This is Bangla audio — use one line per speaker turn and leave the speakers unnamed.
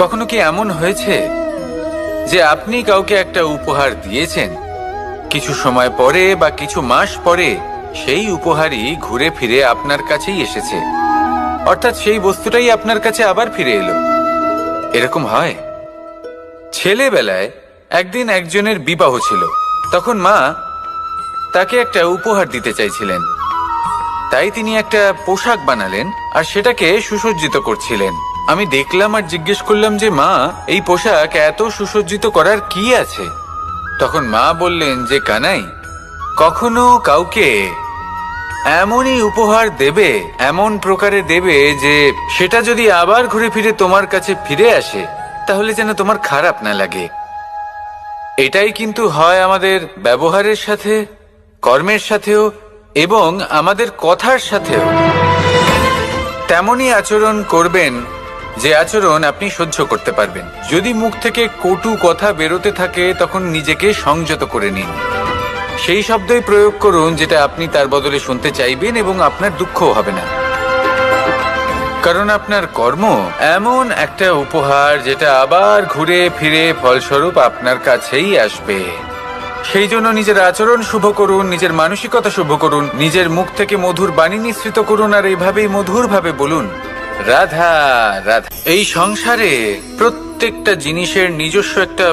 কখনো কি এমন হয়েছে যে আপনি কাউকে একটা উপহার দিয়েছেন, কিছু সময় পরে বা কিছু মাস পরে সেই উপহারই ঘুরে ফিরে আপনার কাছেই এসেছে, অর্থাৎ সেই বস্তুটাই আপনার কাছে আবার ফিরে এলো? এরকম হয়। ছেলেবেলায় একদিন একজনের বিবাহ ছিল, তখন মা তাকে একটা উপহার দিতে চাইছিলেন, তাই তিনি একটা পোশাক বানালেন আর সেটাকে সুসজ্জিত করছিলেন। আমি দেখলাম আর জিজ্ঞেস করলাম যে মা, এই পোশাক এত সুসজ্জিত করার কি আছে? তখন মা বললেন যে কানাই, কখনো কাউকে এমনই উপহার দেবে, এমন প্রকারে দেবে যে সেটা যদি আবার ঘুরে ফিরে তোমার কাছে ফিরে আসে তাহলে যেন তোমার খারাপ না লাগে। এটাই কিন্তু হয় আমাদের ব্যবহারের সাথে, কর্মের সাথেও এবং আমাদের কথার সাথেও। তেমনই আচরণ করবেন যে আচরণ আপনি সহ্য করতে পারবেন। যদি মুখ থেকে কটু কথা বেরোতে থাকে তখন নিজেকে সংযত করে নিন, সেই শব্দই প্রয়োগ করুন যেটা আপনি তার বদলে শুনতে চাইবেন এবং আপনার দুঃখও হবে না, কারণ আপনার কর্ম এমন একটা উপহার যেটা আবার ঘুরে ফিরে ফলস্বরূপ আপনার কাছেই আসবে। সেই জন্য নিজের আচরণ শুভ করুন, নিজের মানসিকতা শুভ করুন, নিজের মুখ থেকে মধুর বাণী নিঃসৃত করুন আর এইভাবেই মধুরভাবে বলুন, রাধা রাধা। এই সংসারে প্রত্যেকটা জিনিসের নিজস্ব একটা